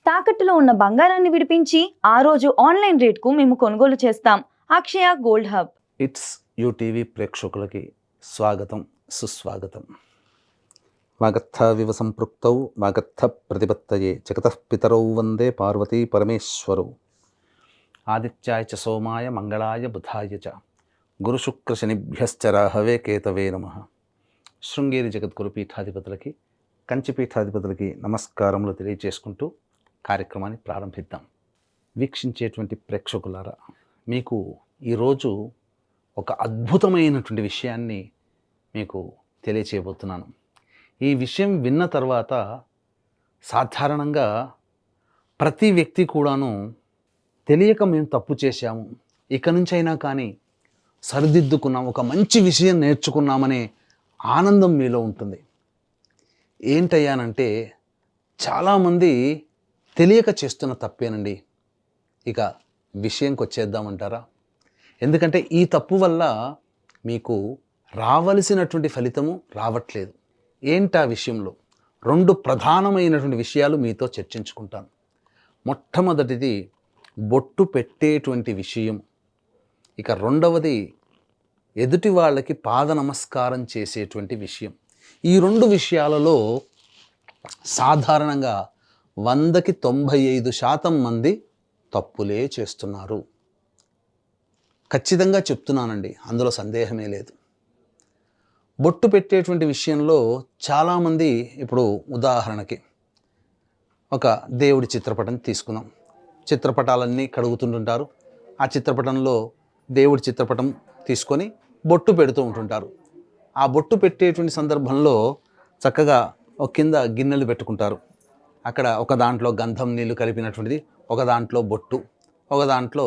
తాకట్టులో ఉన్న బంగారాన్ని విడిపించి ఆ రోజు ఆన్లైన్ రేట్కు మేము కొనుగోలు చేస్తాం. అక్షయ గోల్డ్ హబ్. ఇట్స్ యూటీవీ ప్రేక్షకులకి స్వాగతం, సుస్వాగతం. వాగర్థవివ సంపృక్తౌ వాగర్థ ప్రతిపత్తయే జగతః పితరౌ వందే పార్వతీ పరమేశ్వరౌ. ఆదిత్యాయ చ సోమాయ మంగళాయ బుధాయ చ గురుశుక్రశనిభ్యశ్చ రాహవే కేతవే నమః. శృంగేరి జగద్గురు పీఠాధిపతులకి, కంచి పీఠాధిపతులకి నమస్కారములు తెలియజేసుకుంటూ కార్యక్రమాన్ని ప్రారంభిద్దాం. వీక్షించేటువంటి ప్రేక్షకులారా, మీకు ఈరోజు ఒక అద్భుతమైనటువంటి విషయాన్ని మీకు తెలియచేయబోతున్నాను. ఈ విషయం విన్న తర్వాత సాధారణంగా ప్రతి వ్యక్తి కూడాను తెలియక మేము తప్పు చేశాము, ఇక నుంచైనా కానీ సరిదిద్దుకున్నాం, ఒక మంచి విషయం నేర్చుకున్నామనే ఆనందం మీలో ఉంటుంది. ఏంటయ్యానంటే చాలామంది తెలియక చేస్తున్న తప్పేనండి. ఇక విషయంకి వచ్చేద్దామంటారా? ఎందుకంటే ఈ తప్పు వల్ల మీకు రావలసినటువంటి ఫలితము రావట్లేదు. ఏంటా విషయంలో 2 ప్రధానమైనటువంటి విషయాలు మీతో చర్చించుకుంటాను. మొట్టమొదటిది బొట్టు పెట్టేటువంటి విషయం. ఇక రెండవది ఎదుటి వాళ్ళకి పాద నమస్కారం చేసేటువంటి విషయం. ఈ 2 విషయాలలో సాధారణంగా 100కి 95% మంది తప్పులే చేస్తున్నారు. ఖచ్చితంగా చెప్తున్నానండి, అందులో సందేహమే లేదు. బొట్టు పెట్టేటువంటి విషయంలో చాలామంది, ఇప్పుడు ఉదాహరణకి ఒక దేవుడి చిత్రపటం తీసుకున్నాం, చిత్రపటాలన్నీ కడుగుతుంటుంటారు. ఆ చిత్రపటంలో దేవుడి చిత్రపటం తీసుకొని బొట్టు పెడుతూ ఉంటుంటారు. ఆ బొట్టు పెట్టేటువంటి సందర్భంలో చక్కగా ఒక కింద గిన్నెలు పెట్టుకుంటారు. అక్కడ ఒక దాంట్లో గంధం నీళ్ళు కలిపినటువంటిది, ఒక దాంట్లో బొట్టు, ఒక దాంట్లో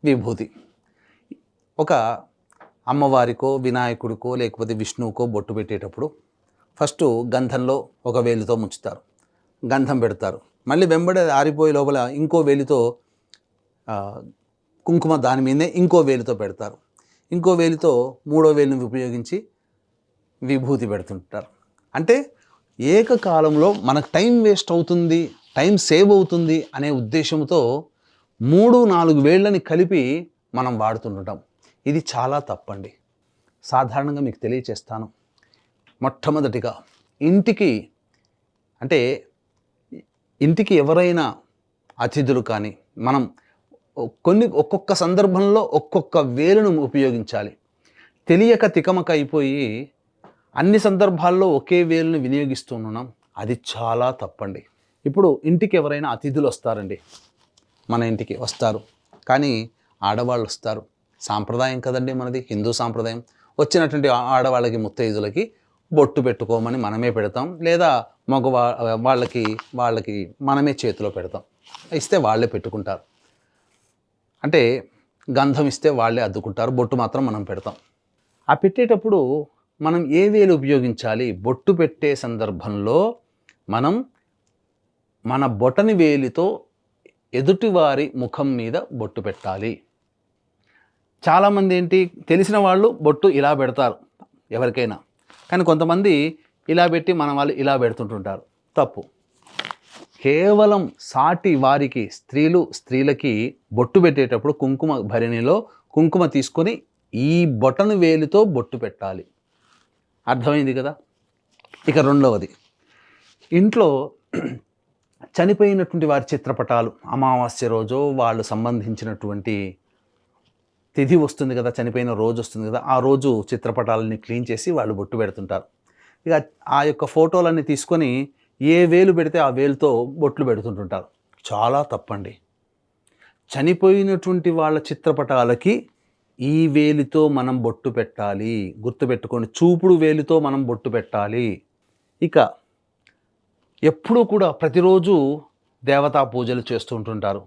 విభూతి. ఒక అమ్మవారికో వినాయకుడికో లేకపోతే విష్ణువుకో బొట్టు పెట్టేటప్పుడు ఫస్ట్ గంధంలో ఒక వేలితో ముంచుతారు, గంధం పెడతారు. మళ్ళీ వెంబడి ఆరిపోయే లోపల ఇంకో వేలితో కుంకుమ దాని మీదనే ఇంకో వేలితో పెడతారు. ఇంకో వేలితో 3వ వేలిని ఉపయోగించి విభూతి పెడుతుంటారు. అంటే ఏకకాలంలో మనకు టైం వేస్ట్ అవుతుంది, టైం సేవ్ అవుతుంది అనే ఉద్దేశంతో 3-4 వేళ్ళని కలిపి మనం వాడుతుంటాం. ఇది చాలా తప్పండి. సాధారణంగా మీకు తెలియచేస్తాను. మొట్టమొదటిగా ఇంటికి ఎవరైనా అతిథులు కానీ మనం ఒక్కొక్క సందర్భంలో ఒక్కొక్క వేలును ఉపయోగించాలి. తెలియక తికమక అయిపోయి అన్ని సందర్భాల్లో ఒకే వేలును వినియోగిస్తున్నాం. అది చాలా తప్పండి. ఇప్పుడు ఇంటికి ఎవరైనా అతిథులు వస్తారండి, మన ఇంటికి వస్తారు, కానీ ఆడవాళ్ళు వస్తారు. సాంప్రదాయం కదండి మనది, హిందూ సాంప్రదాయం. వచ్చినటువంటి ఆడవాళ్ళకి, ముత్తైదులకి బొట్టు పెట్టుకోమని మనమే పెడతాం, లేదా వాళ్ళకి మనమే చేతిలో పెడతాం. ఇస్తే వాళ్ళే పెట్టుకుంటారు. అంటే గంధం ఇస్తే వాళ్ళే అద్దుకుంటారు, బొట్టు మాత్రం మనం పెడతాం. ఆ పెట్టేటప్పుడు మనం ఏ వేలు ఉపయోగించాలి? బొట్టు పెట్టే సందర్భంలో మనం మన బొటని వేలితో ఎదుటివారి ముఖం మీద బొట్టు పెట్టాలి. చాలామంది తెలిసిన వాళ్ళు బొట్టు ఇలా పెడతారు ఎవరికైనా, కానీ కొంతమంది ఇలా పెట్టి మన వాళ్ళు ఇలా పెడుతుంటుంటారు. తప్పు. కేవలం సాటి వారికి, స్త్రీలకి బొట్టు పెట్టేటప్పుడు కుంకుమ భరిణిలో కుంకుమ తీసుకొని ఈ బొటను వేలితో బొట్టు పెట్టాలి. అర్థమైంది కదా? ఇక రెండవది, ఇంట్లో చనిపోయినటువంటి వారి చిత్రపటాలు, అమావాస్య రోజు వాళ్ళు సంబంధించినటువంటి తిథి వస్తుంది కదా, చనిపోయిన రోజు వస్తుంది కదా, ఆ రోజు చిత్రపటాలని క్లీన్ చేసి వాళ్ళు బొట్టు పెడుతుంటారు. ఇక ఆ యొక్క ఫోటోలన్నీ తీసుకొని ఏ వేలు పెడితే ఆ వేలుతో బొట్లు పెడుతుంటుంటారు. చాలా తప్పండి. చనిపోయినటువంటి వాళ్ళ చిత్రపటాలకి ఈ వేలితో మనం బొట్టు పెట్టాలి. గుర్తుపెట్టుకోండి, చూపుడు వేలితో మనం బొట్టు పెట్టాలి. ఇక ఎప్పుడూ కూడా ప్రతిరోజు దేవతా పూజలు చేస్తూ ఉంటుంటారు.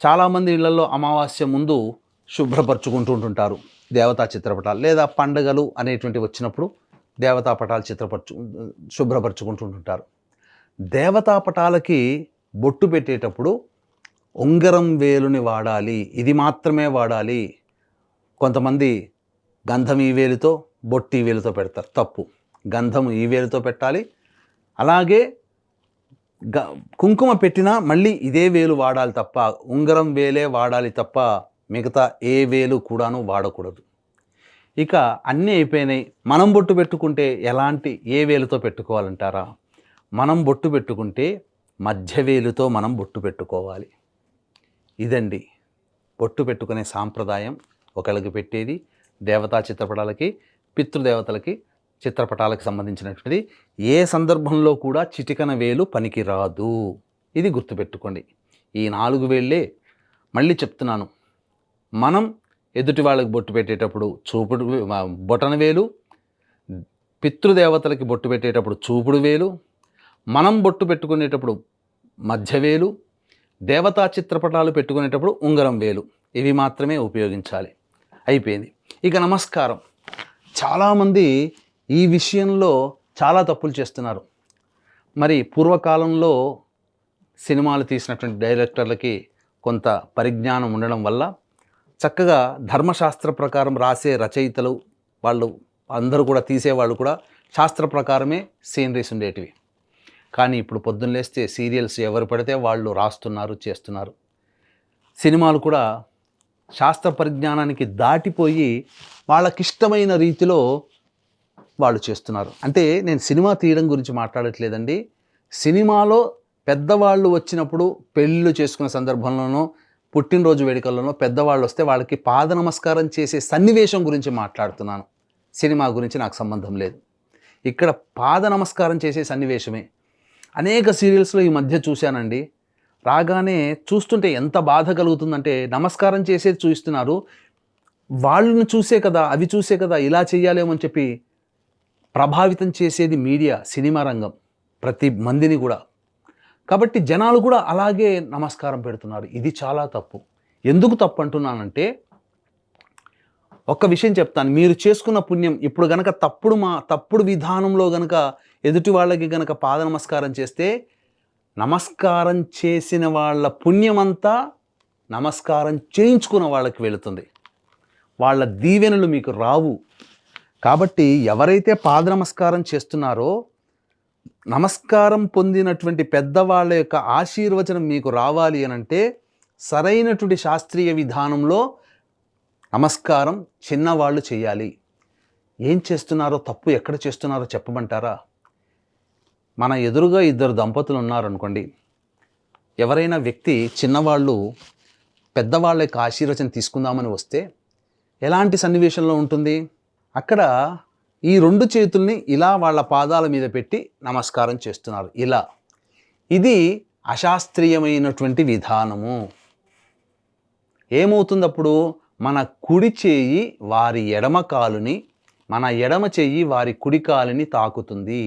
చాలామంది ఇళ్లలో అమావాస్య ముందు శుభ్రపరచుకుంటుంటారు దేవతా చిత్రపటాలు, లేదా పండుగలు అనేటువంటి వచ్చినప్పుడు దేవతా పటాలు శుభ్రపరచుకుంటుంటారు. దేవతా పటాలకి బొట్టు పెట్టేటప్పుడు ఉంగరం వేలుని వాడాలి, ఇది మాత్రమే వాడాలి. కొంతమంది గంధం ఈ వేలుతో, బొట్టు ఈ వేలుతో పెడతారు. తప్పు. గంధం ఈ వేలుతో పెట్టాలి. అలాగే కుంకుమ పెట్టినా మళ్ళీ ఇదే వేలు వాడాలి తప్ప, ఉంగరం వేలే వాడాలి తప్ప మిగతా ఏ వేలు కూడాను వాడకూడదు. ఇక అన్నీ అయిపోయినాయి. మనం బొట్టు పెట్టుకుంటే ఏ వేలుతో పెట్టుకోవాలంటారా? మనం బొట్టు పెట్టుకుంటే మధ్య వేలుతో మనం బొట్టు పెట్టుకోవాలి. ఇదండి బొట్టు పెట్టుకునే సాంప్రదాయం. ఒకళ్ళకి పెట్టేది దేవతా చిత్రపటాలకి, పితృదేవతలకి చిత్రపటాలకు సంబంధించినటువంటిది. ఏ సందర్భంలో కూడా చిటికన వేలు పనికిరాదు. ఇది గుర్తుపెట్టుకోండి. ఈ 4 వేళ్ళే మళ్ళీ చెప్తున్నాను. మనం ఎదుటి వాళ్ళకి బొట్టు పెట్టేటప్పుడు బొటన వేలు, పితృదేవతలకి బొట్టు పెట్టేటప్పుడు చూపుడు వేలు, మనం బొట్టు పెట్టుకునేటప్పుడు మధ్య వేలు, దేవతా చిత్రపటాలు పెట్టుకునేటప్పుడు ఉంగరం వేలు, ఇవి మాత్రమే ఉపయోగించాలి. అయిపోయింది. ఇక నమస్కారం. చాలామంది ఈ విషయంలో చాలా తప్పులు చేస్తున్నారు. మరి పూర్వకాలంలో సినిమాలు తీసినటువంటి డైరెక్టర్లకి కొంత పరిజ్ఞానం ఉండడం వల్ల చక్కగా ధర్మశాస్త్ర ప్రకారం రాసే రచయితలు వాళ్ళు అందరూ కూడా, తీసేవాళ్ళు కూడా శాస్త్ర ప్రకారమే సీనరీస్ ఉండేటివి. కానీ ఇప్పుడు పొద్దున్న లేస్తే సీరియల్స్ ఎవరు పడితే వాళ్ళు రాస్తున్నారు, చేస్తున్నారు. సినిమాలు కూడా శాస్త్ర పరిజ్ఞానానికి దాటిపోయి వాళ్ళకిష్టమైన రీతిలో వాళ్ళు చేస్తున్నారు. అంటే నేను సినిమా తీయడం గురించి మాట్లాడట్లేదండి. సినిమాలో పెద్దవాళ్ళు వచ్చినప్పుడు, పెళ్ళిళ్ళు చేసుకునే సందర్భంలోనో, పుట్టినరోజు వేడుకల్లోనో పెద్దవాళ్ళు వస్తే వాళ్ళకి పాద నమస్కారం చేసే సన్నివేశం గురించి మాట్లాడుతున్నాను. సినిమా గురించి నాకు సంబంధం లేదు. ఇక్కడ పాద నమస్కారం చేసే సన్నివేశమే. అనేక సీరియల్స్లో ఈ మధ్య చూశానండి. రాగానే చూస్తుంటే ఎంత బాధ కలుగుతుందంటే, నమస్కారం చేసేది చూపిస్తున్నారు, వాళ్ళని చూసే కదా, అవి చూసే కదా ఇలా చెయ్యాలేమో అని చెప్పి ప్రభావితం చేసేది మీడియా, సినిమా రంగం, ప్రతి మందిని కూడా. కాబట్టి జనాలు కూడా అలాగే నమస్కారం పెడుతున్నారు. ఇది చాలా తప్పు. ఎందుకు తప్పు అంటున్నానంటే, ఒక్క విషయం చెప్తాను. మీరు చేసుకున్న పుణ్యం ఇప్పుడు గనక తప్పుడు విధానంలో గనక ఎదుటి వాళ్ళకి గనక పాద నమస్కారం చేస్తే, నమస్కారం చేసిన వాళ్ళ పుణ్యమంతా నమస్కారం చేయించుకున్న వాళ్ళకి వెళుతుంది. వాళ్ళ దీవెనలు మీకు రావు. కాబట్టి ఎవరైతే పాద నమస్కారం చేస్తున్నారో, నమస్కారం పొందినటువంటి పెద్దవాళ్ళ యొక్క ఆశీర్వచనం మీకు రావాలి అనంటే, సరైనటువంటి శాస్త్రీయ విధానంలో నమస్కారం చిన్నవాళ్ళు చేయాలి. ఏం చేస్తున్నారో, తప్పు ఎక్కడ చేస్తున్నారో చెప్పమంటారా? మన ఎదురుగా 2 దంపతులు ఉన్నారనుకోండి. ఎవరైనా వ్యక్తి చిన్నవాళ్ళు పెద్దవాళ్ళ యొక్క ఆశీర్వచనం తీసుకుందామని వస్తే ఎలాంటి సన్నివేశంలో ఉంటుంది? అక్కడ ఈ 2 చేతుల్ని ఇలా వాళ్ళ పాదాల మీద పెట్టి నమస్కారం చేస్తున్నారు. ఇలా. ఇది అశాస్త్రీయమైనటువంటి విధానము. ఏమవుతుందప్పుడు? మన కుడి చేయి వారి ఎడమ కాలుని, మన ఎడమ చెయ్యి వారి కుడి కాలుని తాకుతుంది.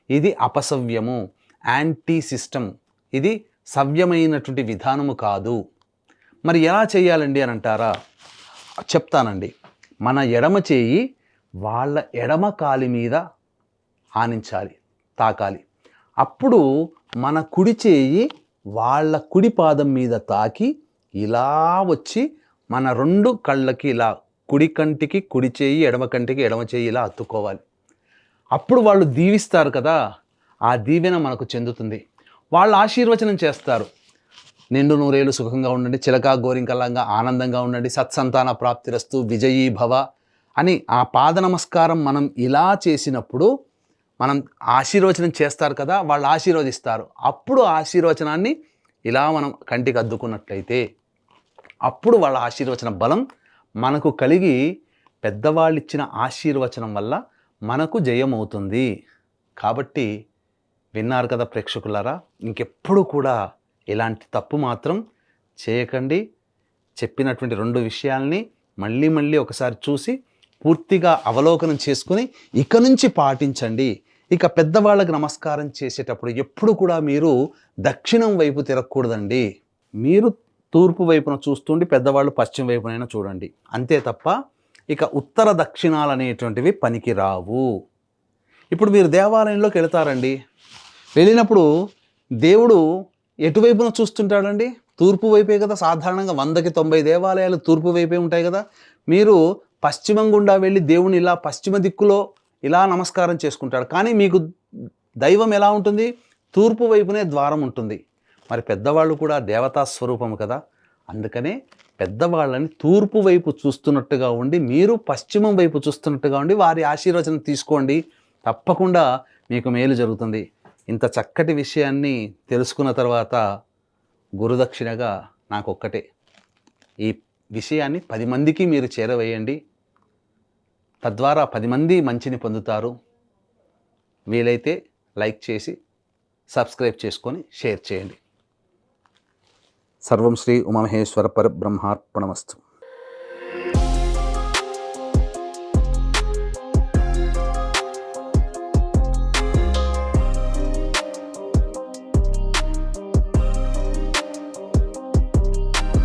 ఇది అపసవ్యము, యాంటీ సిస్టమ్. ఇది సవ్యమైనటువంటి విధానము కాదు. మరి ఎలా చేయాలండి అని అంటారా? చెప్తానండి. మన ఎడమ చేయి వాళ్ళ ఎడమ కాలి మీద ఆనించాలి, తాకాలి. అప్పుడు మన కుడి చేయి వాళ్ళ కుడి పాదం మీద తాకి ఇలా వచ్చి మన 2 కళ్ళకి ఇలా, కుడి కంటికి కుడి చేయి, ఎడమ కంటికి ఎడమ చేయి ఇలా అత్తుకోవాలి. అప్పుడు వాళ్ళు దీవిస్తారు కదా, ఆ దీవెన మనకు చెందుతుంది. వాళ్ళు ఆశీర్వచనం చేస్తారు. నిండు నూరేళ్ళు సుఖంగా ఉండండి, చిలకా గోరింకల్లాగా ఆనందంగా ఉండండి, సత్సంతాన ప్రాప్తిరస్తు, విజయీ భవ అని ఆ పాద నమస్కారం మనం ఇలా చేసినప్పుడు, మనం ఆశీర్వచనం చేస్తారు కదా, వాళ్ళు ఆశీర్వదిస్తారు. అప్పుడు ఆశీర్వచనాన్ని ఇలా మనం కంటికి అద్దుకున్నట్లయితే, అప్పుడు వాళ్ళ ఆశీర్వచన బలం మనకు కలిగి, పెద్దవాళ్ళు ఇచ్చిన ఆశీర్వచనం వల్ల మనకు జయమవుతుంది. కాబట్టి విన్నారు కదా ప్రేక్షకులారా, ఇంకెప్పుడు కూడా ఇలాంటి తప్పు మాత్రం చేయకండి. చెప్పినటువంటి 2 విషయాల్ని మళ్ళీ ఒకసారి చూసి పూర్తిగా అవలోకనం చేసుకుని ఇక నుంచి పాటించండి. ఇక పెద్దవాళ్ళకి నమస్కారం చేసేటప్పుడు ఎప్పుడు కూడా మీరు దక్షిణం వైపు తిరగకూడదండి. మీరు తూర్పు వైపున చూస్తుండి, పెద్దవాళ్ళు పశ్చిమ వైపునైనా చూడండి. అంతే తప్ప ఇక ఉత్తర దక్షిణాలు అనేటువంటివి పనికి రావు. ఇప్పుడు మీరు దేవాలయంలోకి వెళతారండి. వెళ్ళినప్పుడు దేవుడు ఎటువైపున చూస్తుంటాడండి? తూర్పు వైపే కదా. సాధారణంగా 100కి 90 దేవాలయాలు తూర్పు వైపే ఉంటాయి కదా. మీరు పశ్చిమం గుండా వెళ్ళి దేవుని ఇలా పశ్చిమ దిక్కులో ఇలా నమస్కారం చేసుకుంటాడు. కానీ మీకు దైవం ఎలా ఉంటుంది? తూర్పు వైపునే ద్వారం ఉంటుంది. మరి పెద్దవాళ్ళు కూడా దేవతా స్వరూపము కదా, అందుకనే పెద్దవాళ్ళని తూర్పు వైపు చూస్తున్నట్టుగా ఉండి మీరు పశ్చిమం వైపు చూస్తున్నట్టుగా ఉండి వారి ఆశీర్వచనం తీసుకోండి, తప్పకుండా మీకు మేలు జరుగుతుంది. ఇంత చక్కటి విషయాన్ని తెలుసుకున్న తర్వాత గురుదక్షిణగా నాకొక్కటే, ఈ విషయాన్ని 10 మందికి మీరు చేరవేయండి. తద్వారా 10 మంది మంచిని పొందుతారు. వీలైతే లైక్ చేసి సబ్స్క్రైబ్ చేసుకొని షేర్ చేయండి. సర్వం శ్రీ ఉమామహేశ్వర పరబ్రహ్మార్పణమస్తు.